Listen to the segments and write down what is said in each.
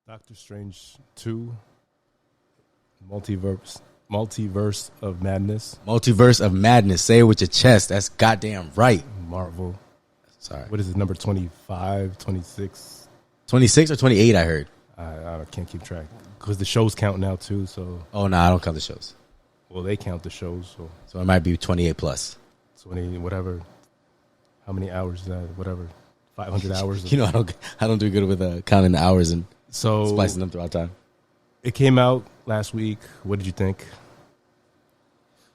Doctor Strange 2, Multiverse of Madness. Multiverse of Madness. Say it with your chest. That's goddamn right. Marvel. Sorry. What is it, number 25, 26? 26 or 28, I heard. I can't keep track. Because the shows count now, too, so... Oh, no, I don't count the shows. Well, they count the shows, so... So it might be 28 plus. 20, whatever. How many hours is that? Whatever. 500 hours. You know, I don't do good with counting the hours and so splicing them throughout time. It came out last week. What did you think?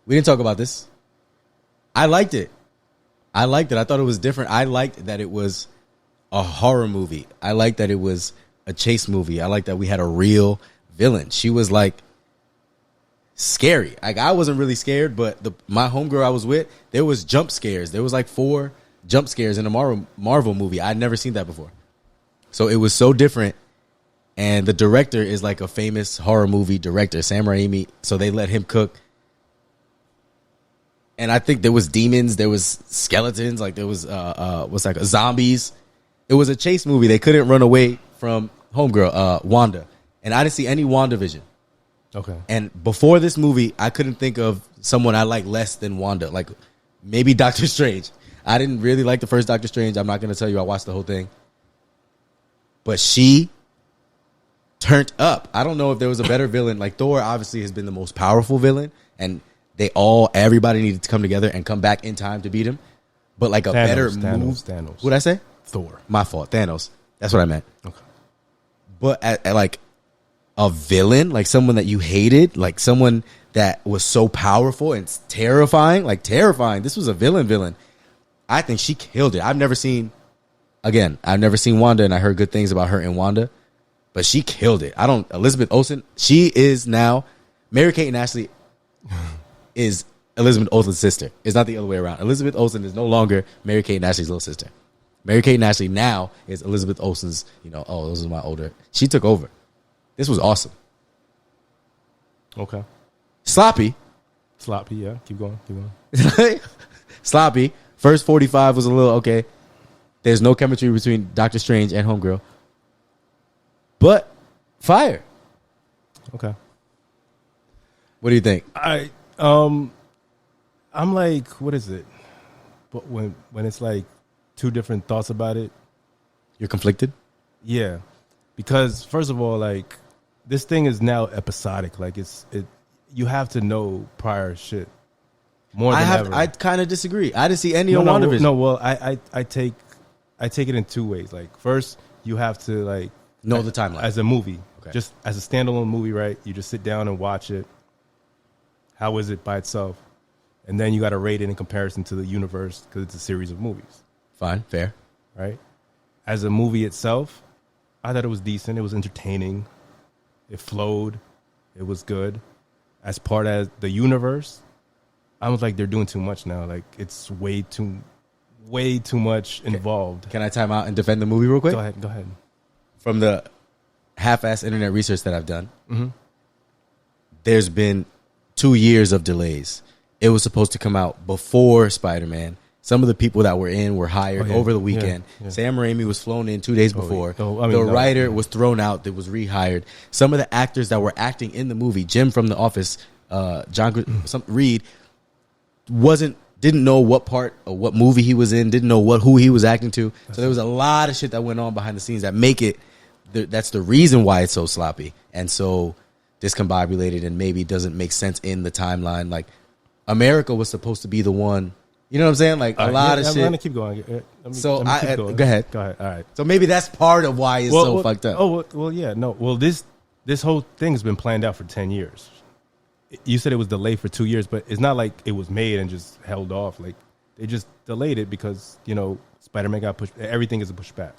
We didn't talk about this. I liked it. I thought it was different. I liked that it was a horror movie. I liked that it was a chase movie. I liked that we had a real villain. She was like scary. Like I wasn't really scared, but my homegirl I was with, there was jump scares. There was like 4 jump scares in a Marvel movie. I'd never seen that before. So it was so different. And the director is like a famous horror movie director, Sam Raimi. So they let him cook. And I think there was demons, there was skeletons, like there was zombies. It was a chase movie. They couldn't run away from homegirl, Wanda. And I didn't see any WandaVision. Okay. And before this movie, I couldn't think of someone I like less than Wanda. Like maybe Doctor Strange. I didn't really like the first Doctor Strange. I'm not going to tell you I watched the whole thing. But she turned up. I don't know if there was a better villain. Like Thor obviously has been the most powerful villain. And everybody needed to come together and come back in time to beat him. But like better move. Thanos. What'd I say? Thor. My fault. Thanos. That's what I meant. Okay. But at like a villain, like someone that you hated, like someone that was so powerful and terrifying, like terrifying. This was a villain. I think she killed it. I've never seen Wanda, and I heard good things about her and Wanda, but she killed it. Elizabeth Olsen, she is now, Mary-Kate and Ashley is Elizabeth Olsen's sister. It's not the other way around. Elizabeth Olsen is no longer Mary-Kate and Ashley's little sister. Mary-Kate and Ashley now is Elizabeth Olsen's, those are my older. She took over. This was awesome. Okay. Sloppy, yeah. Keep going. Sloppy. First 45 was a little okay. There's no chemistry between Doctor Strange and homegirl. But fire. Okay. What do you think? I'm like, what is it? But when it's like two different thoughts about it. You're conflicted? Yeah. Because first of all, like this thing is now episodic. Like you have to know prior shit more than ever. I kind of disagree. I didn't see any on WandaVision. No, well, I take it in two ways. Like first, you have to like know the timeline as a movie. Okay. Just as a standalone movie, right? You just sit down and watch it. How is it by itself? And then you got to rate it in comparison to the universe because it's a series of movies. Fine, fair. Right? As a movie itself, I thought it was decent. It was entertaining. It flowed. It was good. As part of the universe, I was like, they're doing too much now. Like, it's way too much involved. Can I time out and defend the movie real quick? Go ahead. From the half-ass internet research that I've done, there's been 2 years of delays. It was supposed to come out before Spider-Man. Some of the people that were in were hired over the weekend. Yeah. Sam Raimi was flown in 2 days before. The writer was thrown out. That was rehired. Some of the actors that were acting in the movie, Jim from The Office, Reed, didn't know what part or what movie he was in, didn't know who he was acting to. So there was a lot of shit that went on behind the scenes that make it. That's the reason why it's so sloppy and so discombobulated and maybe doesn't make sense in the timeline. Like America was supposed to be the one. You know what I'm saying? Like a lot of shit. I'm going to keep going. Go ahead. Go ahead. All right. So maybe that's part of why it's so fucked up. Yeah. No. Well, this whole thing's been planned out for 10 years. You said it was delayed for 2 years, but it's not like it was made and just held off. Like they just delayed it because, Spider-Man got pushed. Everything is pushed back.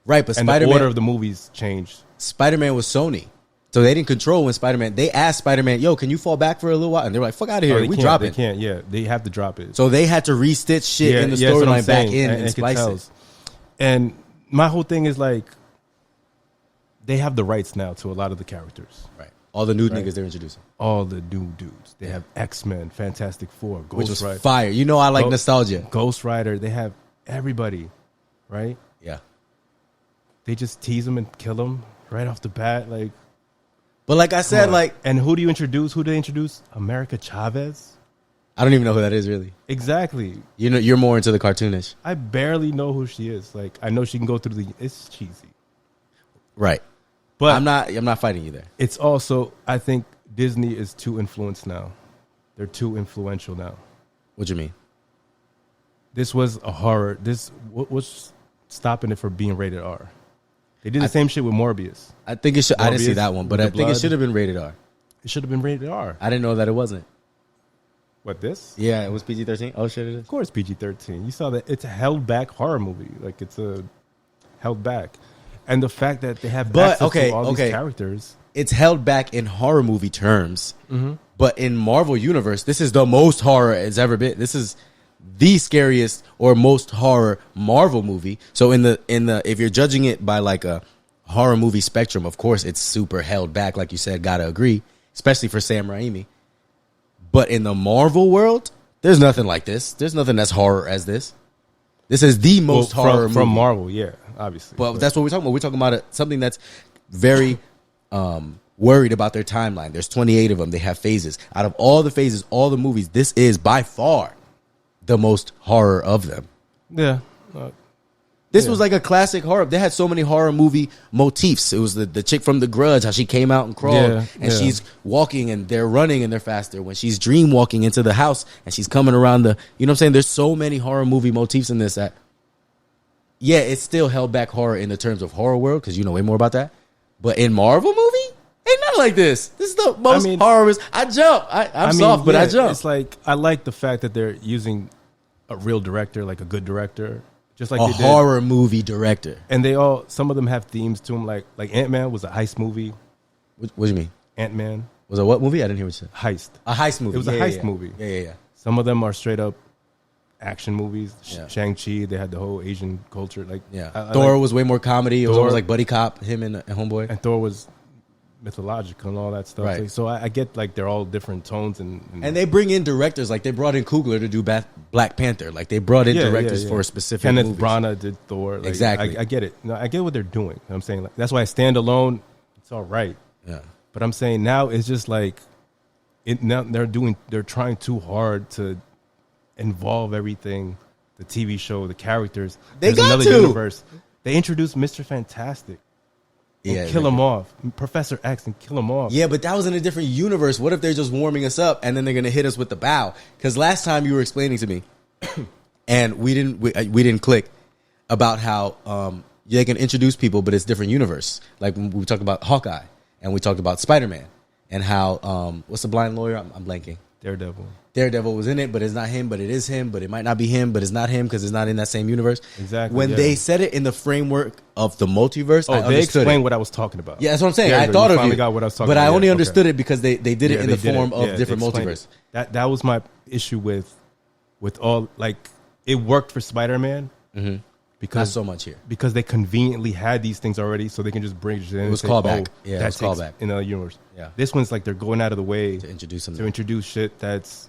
Right. But the order of the movies changed. Spider-Man was Sony. So they didn't control when Spider-Man. They asked Spider-Man, "Yo, can you fall back for a little while?" And they were like, "Fuck out of here, we drop it." They can't. Yeah, they have to drop it. So they had to restitch shit in the storyline back in and splice it. And my whole thing is like, they have the rights now to a lot of the characters. Right. All the new niggas they're introducing. All the new dudes. They have X-Men, Fantastic Four, Ghost Rider. Fire. I like nostalgia. Ghost Rider. They have everybody, right? Yeah. They just tease them and kill them. right off the bat. Like, but like I said, like, and who do you introduce? Who do they introduce? America Chavez. I don't even know who that is really. Exactly. You know, you're more into the cartoonish. I barely know who she is. Like, I know she can go through the. It's cheesy, right? But I'm not fighting you there. It's also, I think Disney is too influenced now. They're too influential now. What do you mean? This was a horror. What's stopping it from being rated R? They did the same shit with Morbius. I think it should. I didn't see that one, but I think it should have been rated R. It should have been rated R. I didn't know that it wasn't. What, this? Yeah, it was PG-13. Oh shit, it is. Of course, PG-13. You saw that it's a held back horror movie. Like, it's a held back, and the fact that they have access to all these characters. It's held back in horror movie terms, but in Marvel Universe, this is the most horror it's ever been. This is the scariest or most horror Marvel movie. So in the if you're judging it by like a horror movie spectrum, of course it's super held back, like you said. Gotta agree, especially for Sam Raimi. But in the Marvel world, there's nothing like this. There's nothing that's horror as this. This is the most horror movie. From Marvel, yeah, obviously. But that's what we're talking about. We're talking about something that's very worried about their timeline. There's 28 of them. They have phases. Out of all the phases, all the movies, this is by far the most horror of them. Yeah. This was like a classic horror. They had so many horror movie motifs. It was the chick from The Grudge, how she came out and crawled, and she's walking and they're running and they're faster. When she's dream walking into the house and she's coming around the, you know what I'm saying? There's so many horror movie motifs in this that, yeah, it's still held back horror in the terms of horror world because you know way more about that. But in Marvel movie, ain't nothing like this. This is the most horror. I jump. I'm soft, but I jump. It's like, I like the fact that they're using a real director, like a good director. Just like a horror movie director. And some of them have themes to them. Like Ant-Man was a heist movie. What do you mean? Ant-Man. Was a what movie? I didn't hear what you said. Heist. A heist movie. It was a heist movie. Yeah. Some of them are straight up action movies. Shang-Chi, they had the whole Asian culture. Like, Thor was way more comedy. It was almost like buddy cop, him and Homeboy. And Thor was mythological and all that stuff. Right. Like, so I get like they're all different tones and they bring in directors. Like they brought in Coogler to do Black Panther. Like they brought in directors for a specific Kenneth movies. Branagh did Thor. Like, exactly. I get it. No, I get what they're doing. You know what I'm saying, like, that's why Stand Alone, it's all right. Yeah. But I'm saying now it's just like now they're trying too hard to involve everything, the TV show, the characters. There's another universe. They introduced Mr. Fantastic. And kill him off. Professor X and kill him off. Yeah, but that was in a different universe. What if they're just warming us up and then they're going to hit us with the bow? Because last time you were explaining to me, and we didn't click about how they can introduce people, but it's different universe. Like we talked about Hawkeye and we talked about Spider-Man and how what's the blind lawyer? I'm blanking. Daredevil was in it, but it's not him, but it is him, but it might not be him, but it's not him because it's not in that same universe. Exactly. When they said it in the framework of the multiverse, they explained what I was talking about. Yeah, that's what I'm saying. I thought of you. Got what I was talking but about. I only understood it because they did it in the form of different multiverse. That was my issue with all, like, it worked for Spider-Man. Mm-hmm. Because not so much here. Because they conveniently had these things already, so they can just bring it in. It was callback. It was callback in the universe. Yeah. This one's like they're going out of the way to introduce them. To introduce shit that's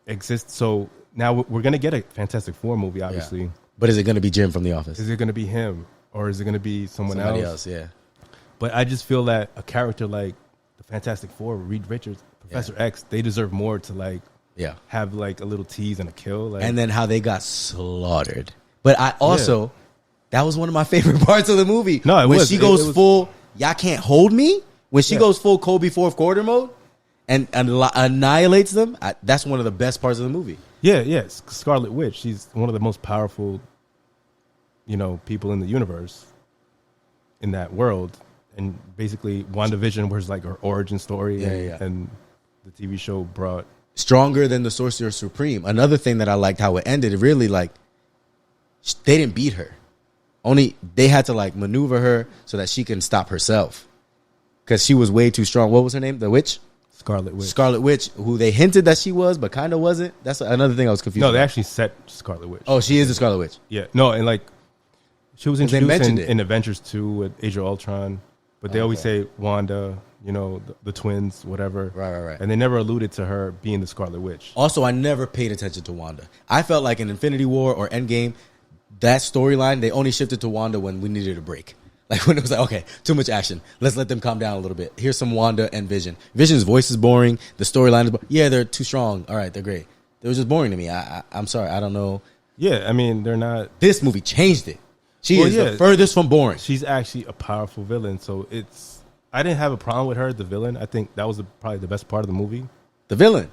exists. So now we're gonna get a Fantastic Four movie, obviously. Yeah. But is it gonna be Jim from The Office? Is it gonna be him, or is it gonna be somebody else? Yeah. But I just feel that a character like the Fantastic Four, Reed Richards, Professor X, they deserve more to like have like a little tease and a kill. Like, and then how they got slaughtered. But I also, that was one of my favorite parts of the movie. No, when she goes full, y'all can't hold me. When she goes full Kobe fourth quarter mode and annihilates them, that's one of the best parts of the movie. Yeah. Scarlet Witch, she's one of the most powerful, people in the universe, in that world. And basically, WandaVision was like her origin story. And the TV show brought stronger than the Sorcerer Supreme. Another thing that I liked how it ended, it really like they didn't beat her. Only they had to like maneuver her so that she can stop herself because she was way too strong. What was her name? The witch? Scarlet Witch. Scarlet Witch, who they hinted that she was, but kind of wasn't. That's another thing I was confused. No, they actually set Scarlet Witch. Oh, she is the Scarlet Witch. Yeah. No, and like she was introduced in Avengers 2 with Age of Ultron, but they always say Wanda, the twins, whatever. Right. And they never alluded to her being the Scarlet Witch. Also, I never paid attention to Wanda. I felt like in Infinity War or Endgame, that storyline, they only shifted to Wanda when we needed a break. Like when it was like, okay, too much action. Let's let them calm down a little bit. Here's some Wanda and Vision. Vision's voice is boring. The storyline is yeah, they're too strong. All right, they're great. It was just boring to me. I'm sorry. I don't know. Yeah, I mean, they're not. This movie changed it. She is the furthest from boring. She's actually a powerful villain. So I didn't have a problem with her, the villain. I think that was probably the best part of the movie. The villain.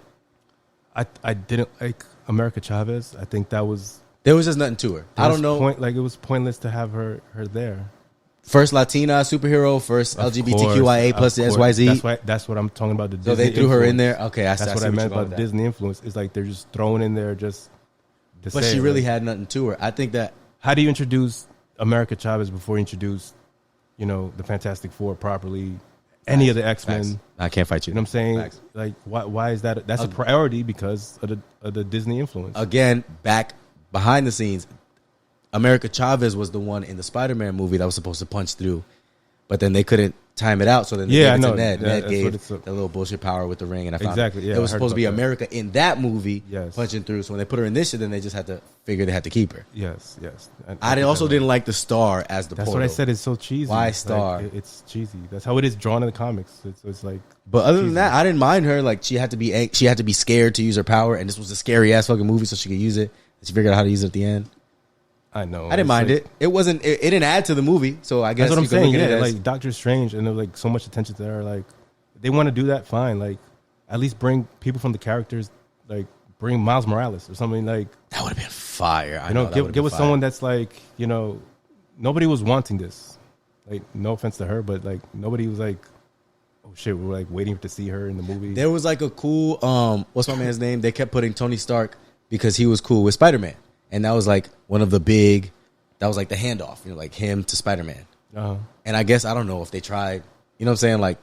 I didn't like America Chavez. I think there was just nothing to her. I don't know. It was pointless to have her there. First Latina superhero, first LGBTQIA plus XYZ. That's what I'm talking about. So they threw her in there. Okay, that's what I meant about the Disney influence. It's like they're just thrown in there just. But she really had nothing to her. I think that. How do you introduce America Chavez before you introduce, the Fantastic Four properly? Any of the X-Men. I can't fight you. You know what I'm saying? Facts. Like, why is that? That's a priority because of the Disney influence. Again, back behind the scenes, America Chavez was the one in the Spider-Man movie that was supposed to punch through, but then they couldn't time it out. So then they gave it to Ned. Ned gave the little bullshit power with the ring, and I found it was supposed to be America in that movie punching through. So when they put her in this shit, then they just had to figure they had to keep her. Yes. I also didn't like the star as the. That's portal. what I said. It's so cheesy. Why star? Like, it's cheesy. That's how it is drawn in the comics. It's like. But other than that, I didn't mind her. Like she had to be scared to use her power, and this was a scary ass fucking movie, so she could use it. And she figured out how to use it at the end. I know. I didn't mind it. It wasn't. It didn't add to the movie. So I guess that's what I'm saying. Yeah, like Doctor Strange, and there's like so much attention to her. Like they want to do that, fine. Like at least bring people from the characters. Like bring Miles Morales or something. Like that would have been fire. Give us someone that's like nobody was wanting this. Like no offense to her, but like nobody was like, oh shit, we were like waiting to see her in the movie. There was like a cool what's my man's name? They kept putting Tony Stark because he was cool with Spider-Man. And that was like one of the big, that was like the handoff, like him to Spider-Man. Uh-huh. And I guess, I don't know if they tried, what I'm saying, like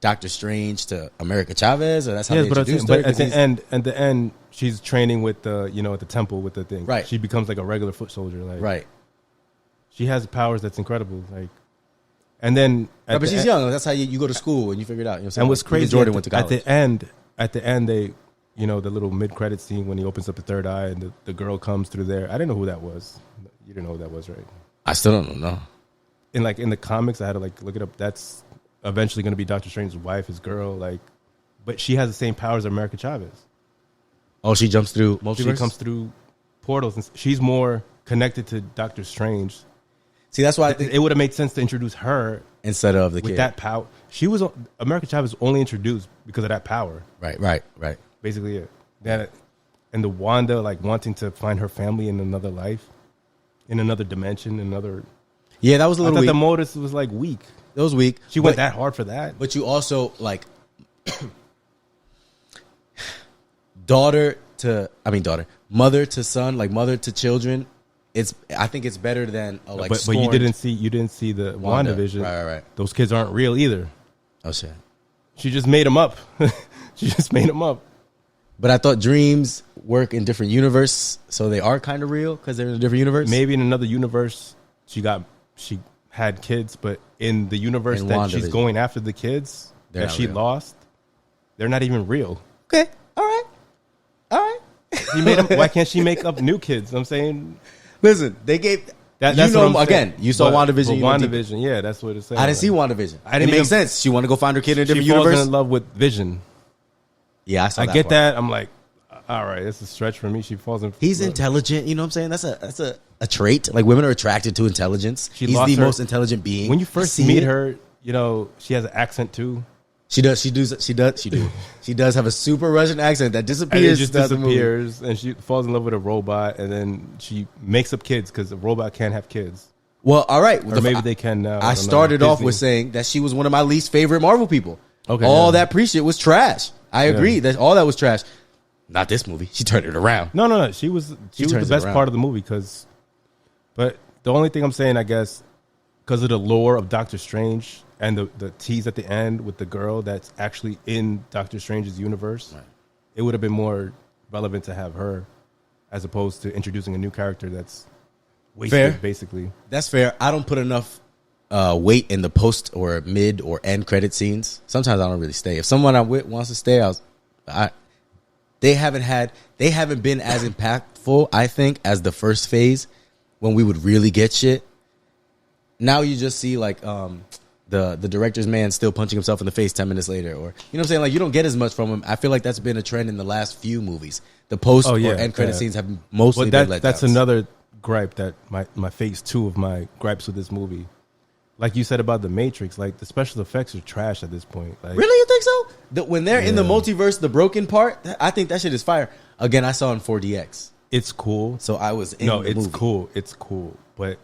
Doctor Strange to America Chavez, or that's how they introduced her. But at the end, she's training with the, at the temple with the thing. Right. She becomes like a regular foot soldier. Like, right. She has powers that's incredible. Like, and then. But she's young. That's how you go to school and you figure it out. And what's crazy, Jordan went to college. At the end, they. The little mid-credit scene when he opens up the third eye and the girl comes through there. I didn't know who that was. You didn't know who that was, right? I still don't know. In the comics, I had to look it up. That's eventually going to be Doctor Strange's wife, his girl. But she has the same powers as America Chavez. Oh, she jumps through multiverse? She comes through portals. And she's more connected to Doctor Strange. See, that's why I think it would have made sense to introduce her instead of the kid. With that power. America Chavez was only introduced because of that power. Right. Basically, and the Wanda wanting to find her family in another life, in another dimension, another. Yeah, that was a little. I thought weak. the motive was weak. It was weak. She went that hard for that. But you also mother to son, mother to children. I think it's better than But you didn't see the WandaVision. Right. Those kids aren't real either. Oh shit. She just made them up. But I thought dreams work in different universe, so they are kind of real because they're in a different universe. Maybe in another universe, she had kids, but in the universe that she's going after the kids that she lost, they're not even real. Okay, all right. She made them, why can't she make up new kids? I'm saying, listen, they gave. You saw WandaVision. WandaVision, yeah, that's what it's saying. I didn't see WandaVision. It makes sense. She want to go find her kid in a different universe. She falls in love with Vision. Yeah, I get that. I'm like, all right, it's a stretch for me. She falls in. He's intelligent. You know what I'm saying? That's a trait. Like women are attratted to intelligence. He's the most intelligent being. When you first meet her, she has an accent too. She does. She does have a super Russian accent that disappears. And it just disappears, and she falls in love with a robot, and then she makes up kids because a robot can't have kids. Well, all right. Or maybe they can now. I started off with saying that she was one of my least favorite Marvel people. Okay, all that pre-shit was trash. I agree that all that was trash. Not this movie. She turned it around. No. She was the best part of the movie but the only thing I'm saying, I guess, because of the lore of Doctor Strange and the tease at the end with the girl that's actually in Doctor Strange's universe, right. It would have been more relevant to have her as opposed to introducing a new character that's wasted, basically. That's fair. I don't put enough weight in the post or mid or end credit scenes. Sometimes I don't really stay. If someone I'm with wants to stay, they haven't been as impactful, I think, as the first phase when we would really get shit. now you just see like the director's man still punching himself in the face 10 minutes later, or you know what I'm saying? Like you don't get as much from him. I feel like that's been a trend in the last few movies. The post or end credit scenes have mostly been let That's another gripe that my phase 2 of my gripes with this movie. Like you said about the Matrix, like the special effects are trash at this point. Like, really, you think so? When they're in the multiverse, the broken part, I think that shit is fire. Again, I saw it in 4DX. It's cool. So I was in the movie. It's cool, but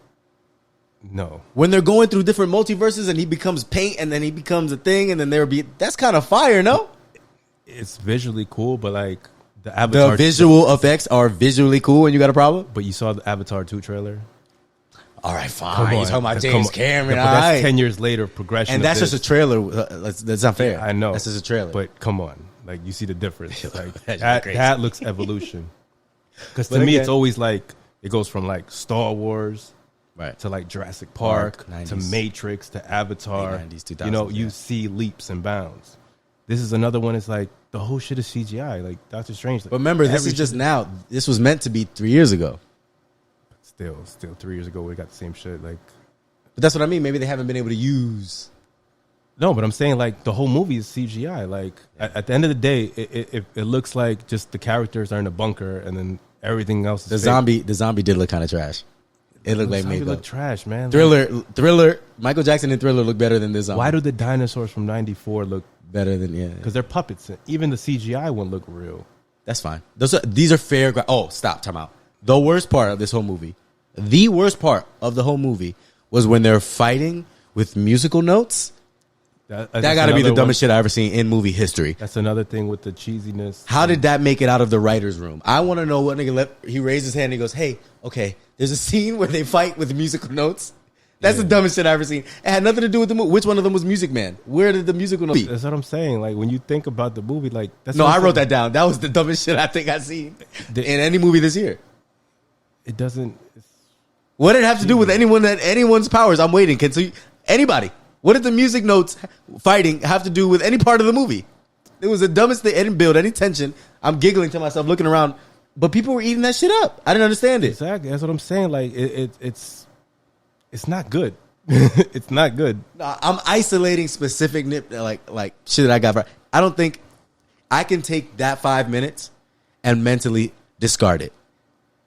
no. When they're going through different multiverses and he becomes paint and then he becomes a thing and then that's kind of fire, no? It's visually cool, but like the Avatar, the visual effects are visually cool, and you got a problem. But you saw the Avatar 2 trailer. All right, fine. You're talking about James Cameron. But that's 10 years later progression, and that's just a trailer. That's not fair. Yeah, I know that's just a trailer. But come on, like you see the difference. Like that looks evolution. Because to me, it's always like it goes from like Star Wars, right, to like Jurassic Park, 90s, to Matrix, to Avatar. 90s, 2000s, you know, you see leaps and bounds. This is another one. It's like the whole shit is CGI. Like Doctor Strange. Like, but remember, this is just now. This was meant to be 3 years ago. Still 3 years ago, we got the same shit. Like, but that's what I mean. Maybe they haven't been able to use. No, but I'm saying like the whole movie is CGI. Like at the end of the day, it looks like just the characters are in a bunker and then everything else is the zombie did look kind of trash. It looked like makeup. Look trash, man. Thriller. Michael Jackson and Thriller look better than this zombie. Why do the dinosaurs from '94 look better than Because they're puppets. Even the CGI one look real. That's fine. These are fair. Stop. Time out. The worst part of this whole movie. The worst part of the whole movie was when they're fighting with musical notes. That got to be the dumbest shit I ever seen in movie history. That's another thing with the cheesiness. How did that make it out of the writer's room? I want to know what nigga he raised his hand and he goes, hey, okay, there's a scene where they fight with musical notes. That's the dumbest shit I ever seen. It had nothing to do with the movie. Which one of them was Music Man? Where did the musical notes be? That's what I'm saying. Like when you think about the movie, like that's no, I wrote that down. That was the dumbest shit I think I've seen in any movie this year. It doesn't. What did it have to do with anyone's powers? I'm waiting. Anybody? What did the music notes fighting have to do with any part of the movie? It was the dumbest thing. It didn't build any tension. I'm giggling to myself, looking around, but people were eating that shit up. I didn't understand it. Exactly. That's what I'm saying. Like it's not good. It's not good. No, I'm isolating specific like shit that I got. I don't think I can take that 5 minutes and mentally discard it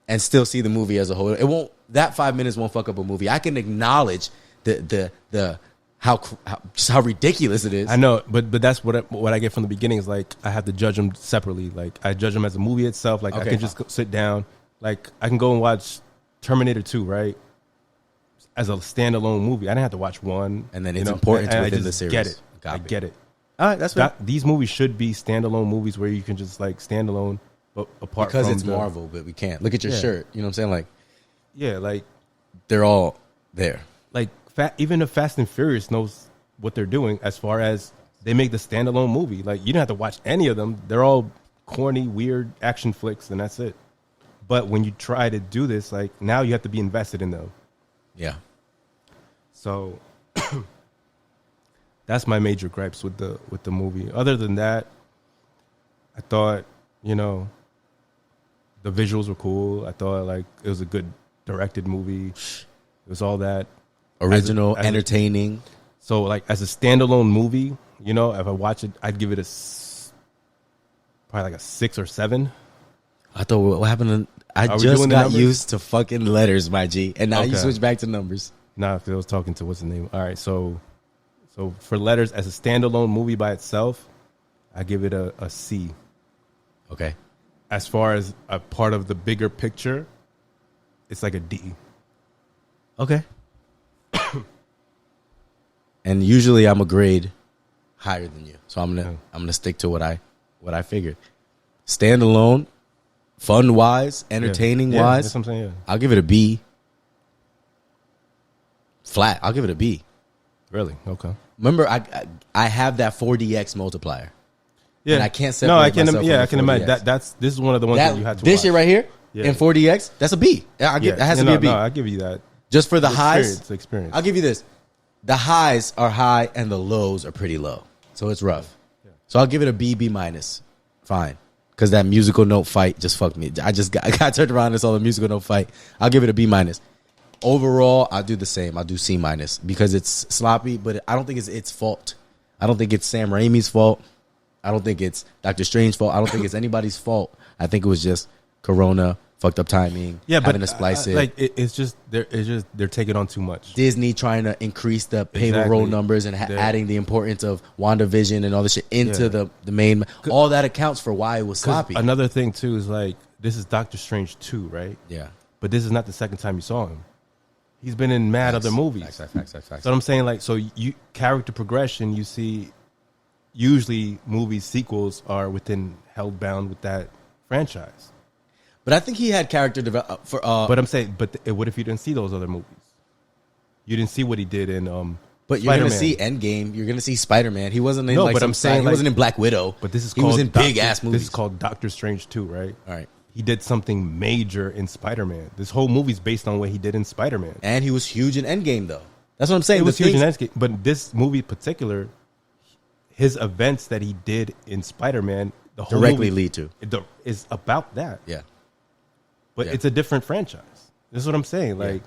and still see the movie as a whole. It won't. That 5 minutes won't fuck up a movie. I can acknowledge how ridiculous it is. I know, but that's what I get from the beginning is like I have to judge them separately. Like I judge them as a movie itself. Like I can just sit down. Like I can go and watch Terminator 2, right? As a standalone movie, I didn't have to watch one. And then it's important within the series. I get it. All right, that's right. These movies should be standalone movies where you can just like standalone, but apart because from it's Marvel, but we can't. Look at your shirt. You know what I'm saying? Like, yeah, like they're all there. Like even the Fast and Furious knows what they're doing as far as they make the standalone movie. Like you don't have to watch any of them. They're all corny, weird action flicks, and that's it. But when you try to do this, like now you have to be invested in them. Yeah. So that's my major gripes with the movie. Other than that, I thought, the visuals were cool. I thought like it was a good directed movie. It was all that original, entertaining. So like as a standalone movie, if I watch it, I'd give it probably like a 6 or 7. I thought what happened? I just got used to fucking letters, my G, and now you switch back to numbers. Nah, if I was talking to what's the name? All right, so for letters as a standalone movie by itself, I give it a C. Okay. As far as a part of the bigger picture, it's like a D. Okay. And usually I'm a grade higher than you, so I'm gonna stick to what I figured. Standalone, fun wise, entertaining wise, that's what I'm saying, yeah. I'll give it a B. Flat. I'll give it a B. Really? Okay. Remember, I have that 4DX multiplier. Yeah, and I can't separate myself. I can imagine this is one of the ones that you had to watch. This shit right here in 4DX, that's a B. That has to be a B. No, I'll give you that. Just for the highs, it's experience. I'll give you this. The highs are high and the lows are pretty low, so it's rough. Yeah. So I'll give it a B, B minus. Fine, because that musical note fight just fucked me. I got turned around and saw the musical note fight. I'll give it a B minus. overall, I do the same. I do C- because it's sloppy, but I don't think it's its fault. I don't think it's Sam Raimi's fault. I don't think it's Doctor Strange's fault. I don't think it's anybody's fault. I think it was just Corona, fucked up timing, having to splice it. Like it's just they're taking on too much. Disney trying to increase the payroll numbers and adding the importance of WandaVision and all this shit into the main. All that accounts for why it was sloppy. Another thing too is like this is Doctor Strange 2, right? Yeah. But this is not the second time you saw him. He's been in mad other movies. Facts. So I'm saying like so you character progression you see. Usually, movies sequels are held bound with that franchise. But I think he had character development for. But I'm saying, what if you didn't see those other movies? You didn't see what he did in. But you're going to see Endgame. You're going to see Spider-Man. He wasn't in. No, but I'm saying he wasn't in Black Widow. But this is he was in big ass movies. This is called Doctor Strange 2, right? All right. He did something major in Spider-Man. This whole movie's based on what he did in Spider-Man. And he was huge in Endgame, though. That's what I'm saying. It was huge in Endgame, but this movie in particular. His events that he did in Spider-Man, the whole directly movie lead to is about that. Yeah, but it's a different franchise. This is what I'm saying. Like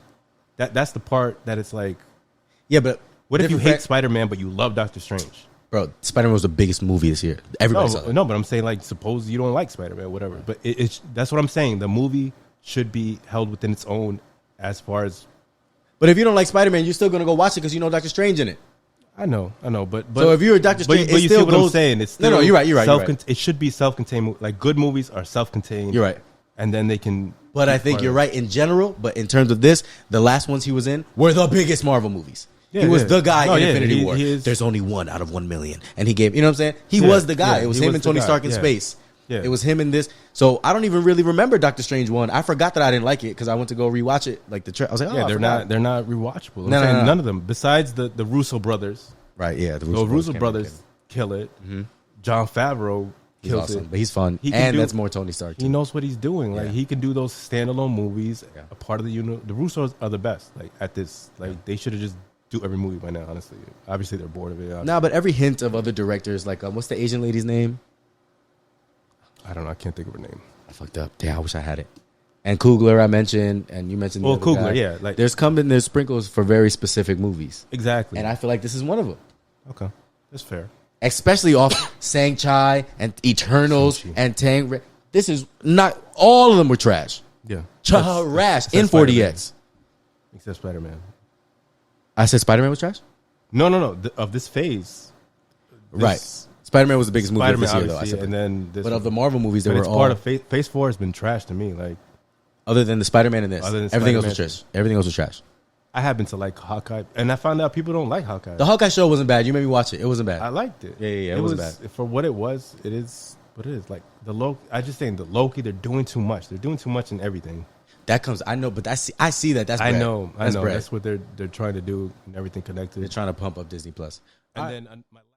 that's the part that it's like. Yeah, but what if you hate Spider-Man but you love Doctor Strange? Bro, Spider-Man was the biggest movie this year. Everybody saw it. No, but I'm saying like suppose you don't like Spider-Man, whatever. But it's that's what I'm saying. The movie should be held within its own as far as. But if you don't like Spider-Man, you're still gonna go watch it because you know Doctor Strange in it. I know, but so if you're a Doctor Strange, but you see what I'm saying? It's still no, you're right. It should be self-contained. Like good movies are self-contained. You're right, and then they can. But I think you're right in general. But in terms of this, the last ones he was in were the biggest Marvel movies. Yeah, he was the guy in Infinity War. There's only 1 out of 1 million, and he gave. You know what I'm saying? He was the guy. It was him and Tony Stark in space. Yeah. It was him in this. So I don't even really remember Doctor Strange 1. I forgot that I didn't like it because I went to go rewatch it. Like I was like, oh, they're not rewatchable. None of them besides the Russo brothers. Right, yeah. The Russo brothers kill it. Mm-hmm. John Favreau kills awesome, it. But he's fun. And that's more Tony Stark. He knows what he's doing. Like he can do those standalone movies. Yeah. A part of the The Russos are the best. Like at this, they should have just do every movie by now. Honestly, obviously they're bored of it. Nah, but every hint of other directors, like what's the Asian lady's name? I don't know. I can't think of her name. I fucked up. Damn, I wish I had it. And Coogler, I mentioned, and you mentioned. Well, Coogler, yeah. Like there's sprinkles for very specific movies. Exactly. And I feel like this is one of them. Okay, that's fair. Especially off Sang-Chi and Eternals and Tang. This is not all of them were trash. Yeah, trash in 40X. Except Spider-Man. I said Spider-Man was trash. No. Of this phase, right? Spider-Man was the biggest movie this year, though. I said, and then but of the Marvel movies, they were all part of Phase 4 has been trash to me. Like, other than the Spider-Man and this, everything else was trash. Everything else was trash. I happen to like Hawkeye, and I found out people don't like Hawkeye. The Hawkeye show wasn't bad. You made me watch it. It wasn't bad. I liked it. Yeah. It wasn't bad for what it was. It is what it is. Like the Loki. I just saying the Loki. They're doing too much. They're doing too much in everything. That comes. I know, but I see that. That's I bread. know. That's bread. That's what they're trying to do, and everything connected. They're trying to pump up Disney Plus. And then.